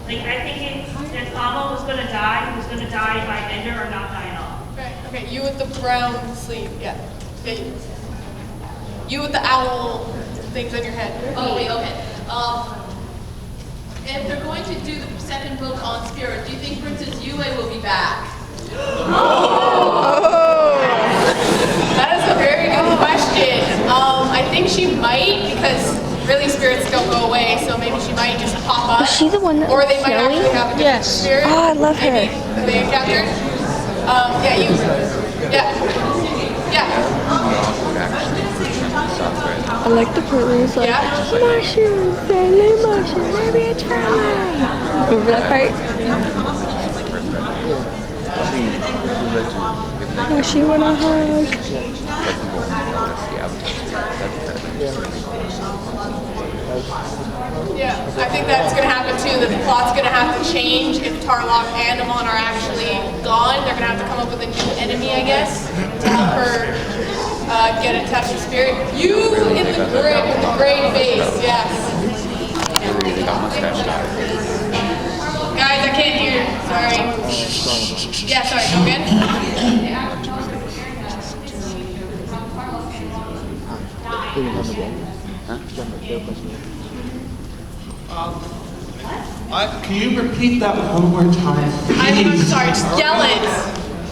Like, I think if Amo was going to die, he was going to die by Ender or not die at all. Right. Okay, you with the brown sleeve, yeah. Okay. You with the owl things on your head. Oh, wait, okay. If they're going to do the second book on Spirit, do you think Princess Yue will be back? Oh! That is a very good question. I think she might, because really spirits don't go away, so maybe she might just pop up. Is she the one that or they was might actually snowy? have a different spirit. Oh, I love her. Maybe they captured. Yeah, you. Yeah. Yeah. I like the part where it's like, Yeah. mushrooms, family mushrooms, maybe it's family. Remember that part? Oh, she want a hug. Yeah, I think that's going to happen too. That the plot's going to have to change if Tarlok and Amon are actually gone. They're going to have to come up with a new enemy, I guess, to help her get in touch with spirit. You in the gray with the gray face, yes. Guys, I can't hear. Sorry. Yeah, sorry. Go again. Can you repeat that one more time? I'm sorry. Just yell it.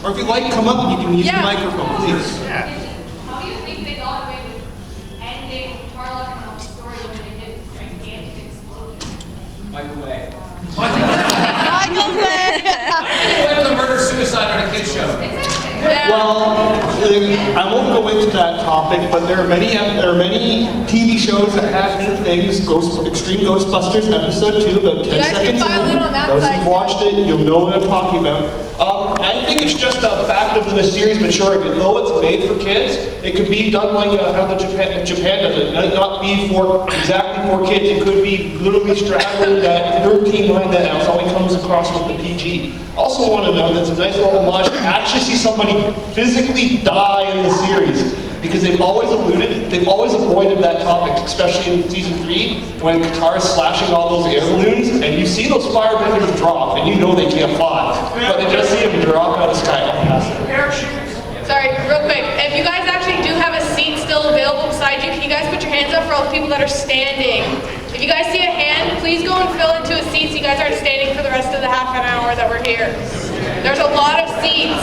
Or if you like, come up and you can use Yeah. the microphone, please. How do you think they got away with ending Tarlok and the story when they did gigantic explosion? Michael Bay. Michael Bay. Went with a murder-suicide on a kid's show. Yeah. Well, I won't go into that topic, but there are many TV shows that have new things. Extreme Ghostbusters episode 2, about 10 guys can seconds. file in on that Those side. who've watched it, you'll know what I'm talking about. I think it's just a fact of the series maturity. Though it's made for kids, it could be done like how the Japan does it. Not be for exactly for kids. It could be literally straddling that 13 line that only comes across with the PG. Also want to know that's a nice little homage to actually see somebody physically die in the series, because they've always avoided that topic, especially in season 3 when Katara's slashing all those air balloons, and you see those firebenders drop, and you know they can't fly, but they just see them drop out of the sky. Sorry, real quick. If you guys actually do have a seat still available beside you, can you guys put your hands up for all the people that are standing? If you guys see a hand, please go and fill into a seat so you guys aren't standing for the rest of the half an hour that we're here. There's a lot of seats.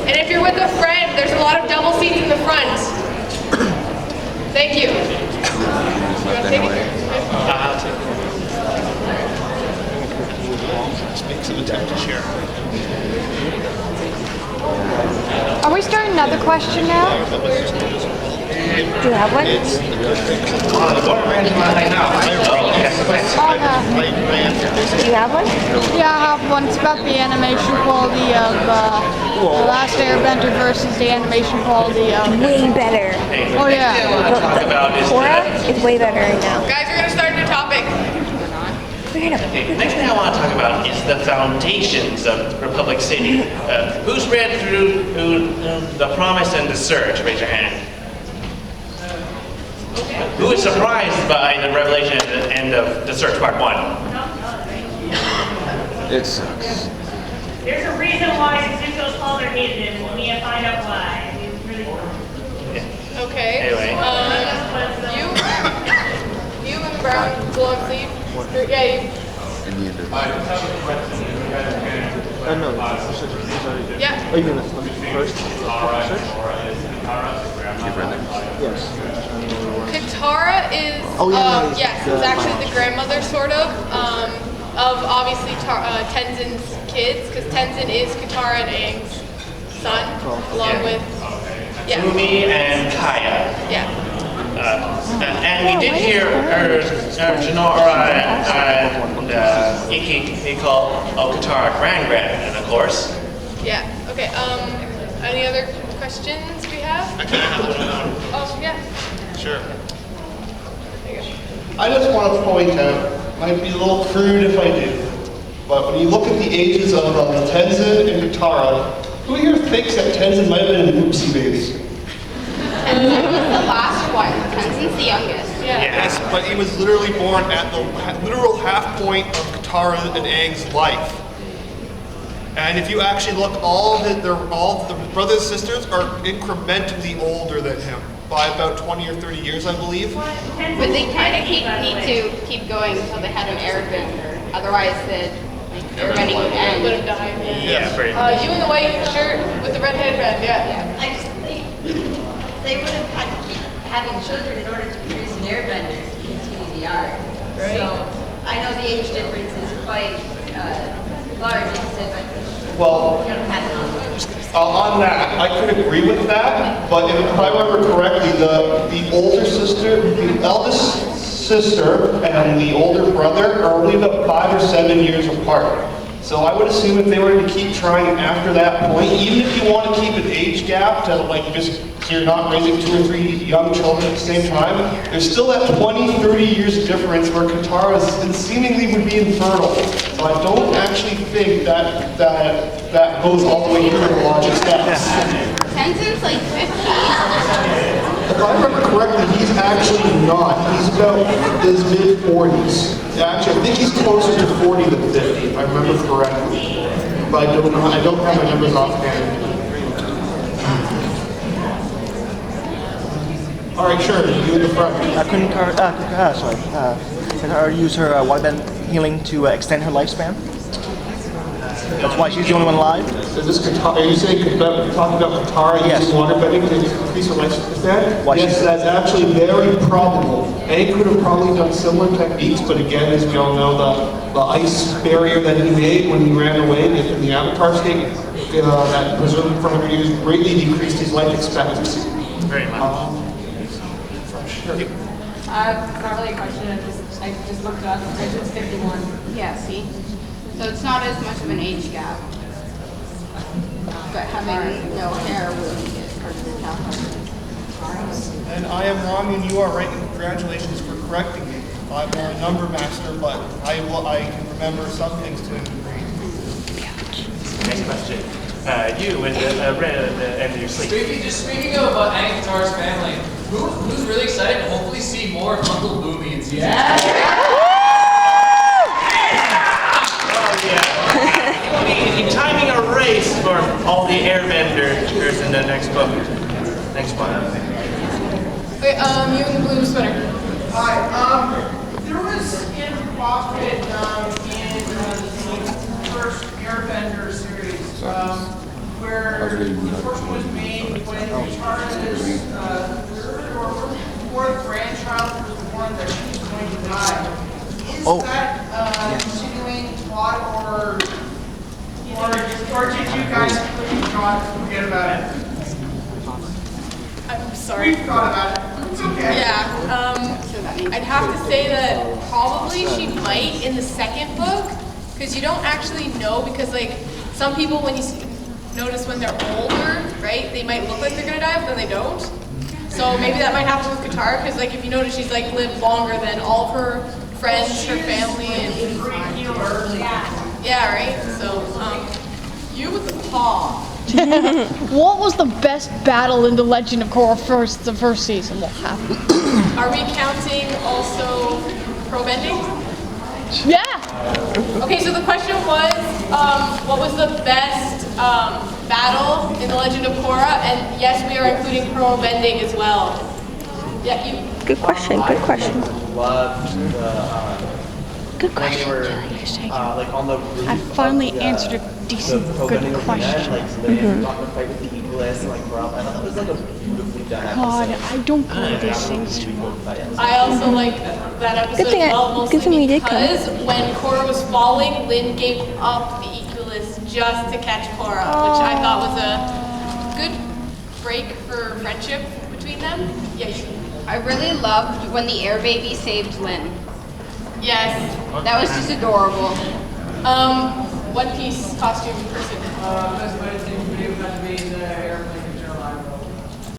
And if you're with a friend, there's a lot of double seats in the front. Thank you. You want to take it? I'll take it. Make some attempt to share. Are we starting another question now? Do you have one? Do you have one? Yeah, I have one. It's about the animation quality of The Last Airbender versus the animation quality of... Way better. Oh, yeah. Korra is way better right now. Guys, we're going to start a new topic. We're gonna... Okay, next thing I want to talk about is the foundations of Republic City. Who's read through The Promise and the Surge? Raise your hand. Who is surprised by the revelation at the end of The Surge Part 1? It sucks. There's a reason why Zuko's father hated him. We need to find out why. It's really cool. Okay. Anyway. You in the brown long sleeve. Yeah, you. In the end of No. Yeah. Oh, you mean the first? you've read it? Yes. Katara is, Oh, yeah, yes, it's actually the grandmother, sort of obviously Tenzin's kids, because Tenzin is Katara and Aang's son, along with, yeah. Umi and Kaya. Yeah. And we did hear Jinora and Iki call Katara Grand, of course. Yeah. Okay. Any other questions we have? Oh, yeah. Sure. I just want to point out, might be a little crude if I do, but when you look at the ages of Tenzin and Katara, who here thinks that Tenzin might have been an oopsie baby? Tenzin was the last one. Tenzin's the youngest. Yeah. Yes, but he was literally born at the literal half point of Katara and Aang's life. And if you actually look, all the brothers and sisters are incrementally older than him by about 20 or 30 years, I believe. But they kind of need to keep going until they had an airbender. Otherwise, the airbending would end. Would have died. Yeah, pretty You in the white shirt with the red headband, yeah. I just think they would have had to keep having children in order to produce an airbender to continue the art. Right. So I know the age difference is quite large, Well, on that, I could agree with that, but if I remember correctly, the older sister, the eldest sister and the older brother are only about 5 or 7 years apart. So I would assume if they were to keep trying after that point, even if you want to keep an age gap to like just so you're not raising 2 or 3 young children at the same time, there's still that 20, 30 years difference where Katara seemingly would be infertile. So I don't actually think that goes all the way through the logic steps. Tenzin's like 50. If I remember correctly, he's actually not. He's about his mid-40s. Actually, I think he's closer to 40 than 50, if I remember correctly. But I don't have my numbers offhand. All right, sure. You in the front. Couldn't Katara use her wideband healing to extend her lifespan? That's why she's the only one alive? Is this Katara, are you saying talking about Katara using waterbending to increase her lifespan? Yes, that's actually very probable. Aang could have probably done similar techniques, but again, as we all know, the ice barrier that he made when he ran away in the Avatar state, that preserved him for 100 years, greatly decreased his life expectancy. Very much. Sure. It's not really a question, I just looked up, it's 51. Yeah, see? So it's not as much of an age gap. But having no hair would make it hard to tell. And I am wrong and you are right, and congratulations for correcting me. I'm not a number master, but I can remember some things to a degree. Next question. You with the end of your sleep. Speaking of Aang and Katara's family, who's really excited to hopefully see more of Uncle Boomy in season 2? You're timing a race for all the airbenders in the next book. Next one. Okay, you in the blue sweater. Hi, there was involvement in the first Airbender series where the first was made when Katara's third or fourth grandchild was born that she was going to die. Is that continuing plot or did you guys completely forget about it? I'm sorry. We thought about it. It's okay. Yeah, I'd have to say that probably she might in the second book, because you don't actually know, because like some people when you notice when they're older, right, they might look like they're gonna die, but then they don't. So maybe that might happen with Katara, because like if you notice she's like lived longer than all of her friends, her family, and yeah, right. So you with the paw. What was the best battle in the Legend of Korra the first season? What happened? Are we counting also pro bending? Yeah. Okay, so the question was, what was the best battle in the Legend of Korra? And yes, we are including pro bending as well. Yeah, you. Good question. Good question. Loved Good question. When they were, like on the roof I finally answered a decent, good question. Like, so they got to fight with the eagless and like Rob. I thought that was like a beautifully done God, episode. I don't go to these things. I also like that episode Good thing as well, good thing mostly we did come. because when Korra was falling, Lin gave up the Equalist just to catch Korra, which I thought was a good break for friendship between them. Yeah, I really loved when the air baby saved Lin. Yes. That was just adorable. One Piece costume person. Best way to take a video